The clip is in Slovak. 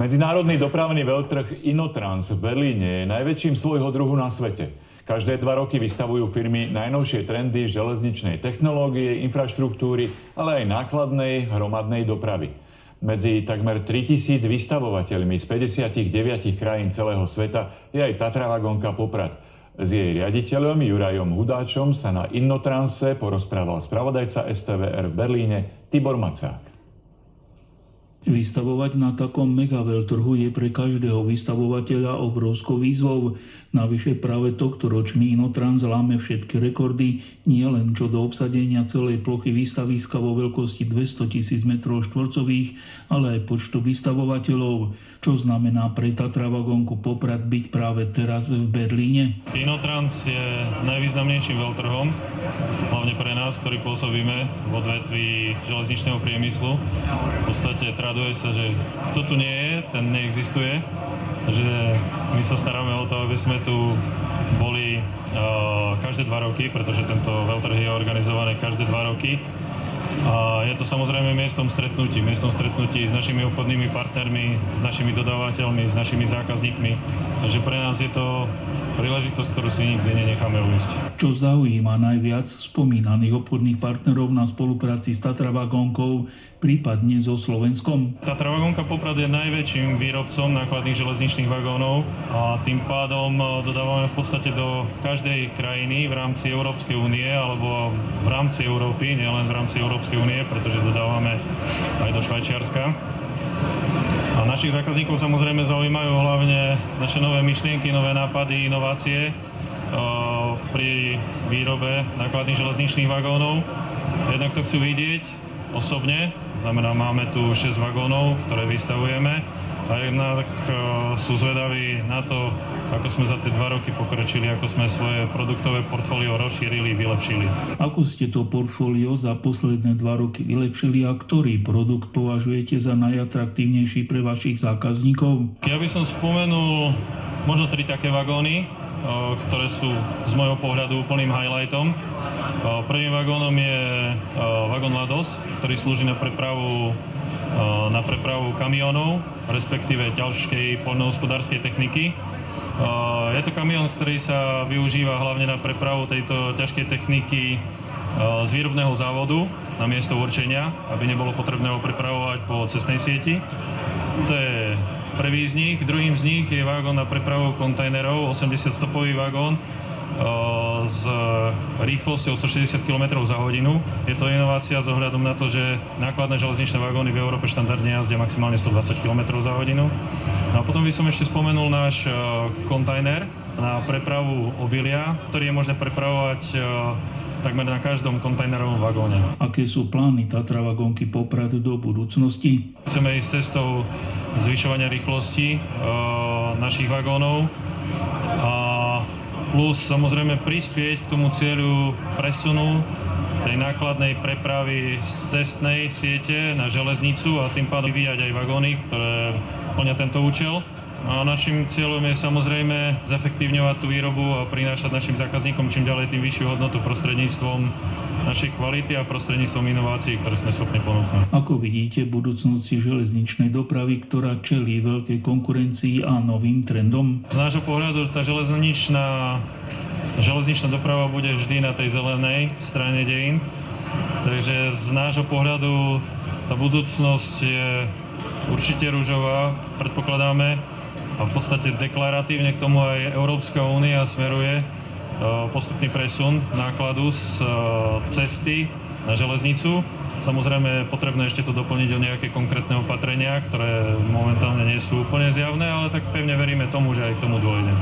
Medzinárodný dopravný veľtrh Inotrans v Berlíne je najväčším svojho druhu na svete. Každé 2 roky vystavujú firmy najnovšie trendy železničnej technológie, infraštruktúry, ale aj nákladnej hromadnej dopravy. Medzi takmer 3000 vystavovateľmi z 59 krajín celého sveta je aj Tatra vagónka Poprad. S jej riaditeľom Jurajom Hudáčom sa na Innotranse porozprával spravodajca STVR v Berlíne Tibor Macák. Vystavovať na takom megaveľtrhu je pre každého vystavovateľa obrovskou výzvou. Navyše práve tohtoročný Inotrans láme všetky rekordy, nie len čo do obsadenia celej plochy výstaviska vo veľkosti 200 000 m2, ale aj počtu vystavovateľov. Čo znamená pre Tatra vagónku Poprad byť práve teraz v Berlíne? Inotrans je najvýznamnejším veľtrhom, hlavne pre nás, ktorí pôsobíme v odvetví železničného priemyslu. V podstate traduje sa, že kto tu nie je, ten neexistuje. Takže my sa staráme o to, aby sme tu boli každé 2 roky, pretože tento veľtrh je organizovaný každé 2 roky. A je to samozrejme miestom stretnutí s našimi obchodnými partnermi, s našimi dodávateľmi, s našimi zákazníkmi. Takže pre nás je to príležitosť, ktorú si nikdy nenecháme ujsť. Čo zaujíma najviac spomínaných obchodných partnerov na spolupráci s Tatra vagónkou, prípadne so Slovenskom? Tatra vagónka Poprad je najväčším výrobcom nákladných železničných vagónov a tým pádom dodávame v podstate do každej krajiny v rámci Európskej únie alebo v rámci Európy, nielen v rámci Európskej únie, pretože dodávame aj do Švajčiarska. A našich zákazníkov samozrejme zaujímajú hlavne naše nové myšlienky, nové nápady, inovácie pri výrobe nákladných železničných vagónov. Jednak to chcú vidieť osobne, znamená, máme tu 6 vagónov, ktoré vystavujeme, a jednak sú zvedaví na to, ako sme za tie 2 roky pokročili, ako sme svoje produktové portfólio rozšírili, vylepšili. Ako ste to portfólio za posledné 2 roky vylepšili a ktorý produkt považujete za najatraktívnejší pre vašich zákazníkov? Ja by som spomenul možno 3 také vagóny, ktoré sú z môjho pohľadu úplným highlightom. Prvým vagónom je vagón Lados, ktorý slúži na prepravu kamionov, respektíve ťažkej poľnohospodárskej techniky. Je to kamión, ktorý sa využíva hlavne na prepravu tejto ťažkej techniky z výrobného závodu na miesto určenia, aby nebolo potrebné ho prepravovať po cestnej sieti. To je prvý z nich. Druhým z nich je vagón na prepravu kontajnerov, 80-stopový vagón s rýchlosťou 160 km za hodinu. Je to inovácia s ohľadom na to, že nákladné železničné vagóny v Európe štandardne jazdia maximálne 120 km za hodinu. No a potom by som ešte spomenul náš kontajner na prepravu obilia, ktorý je možné prepravovať takmer na každom kontajnerovom vagóne. Aké sú plány Tatra vagónky Poprad do budúcnosti? Chceme ísť cestou zvyšovania rýchlosti našich vagónov a plus samozrejme prispieť k tomu cieľu presunu tej nákladnej prepravy z cestnej siete na železnicu a tým pádom vyvíjať aj vagóny, ktoré plnia tento účel. A našim cieľom je samozrejme zefektívňovať tú výrobu a prinášať našim zákazníkom čím ďalej tým vyššiu hodnotu prostredníctvom našej kvality a prostredníctvom inovácií, ktoré sme schopní ponúknuť. Ako vidíte budúcnosti železničnej dopravy, ktorá čelí veľkej konkurencii a novým trendom? Z nášho pohľadu tá železničná doprava bude vždy na tej zelenej strane dejín. Takže z nášho pohľadu tá budúcnosť je určite ružová, predpokladáme, a v podstate deklaratívne k tomu aj Európska únia smeruje postupný presun nákladu z cesty na železnicu. Samozrejme je potrebné ešte to doplniť o nejaké konkrétne opatrenia, ktoré momentálne nie sú úplne zjavné, ale tak pevne veríme tomu, že aj k tomu dôjde.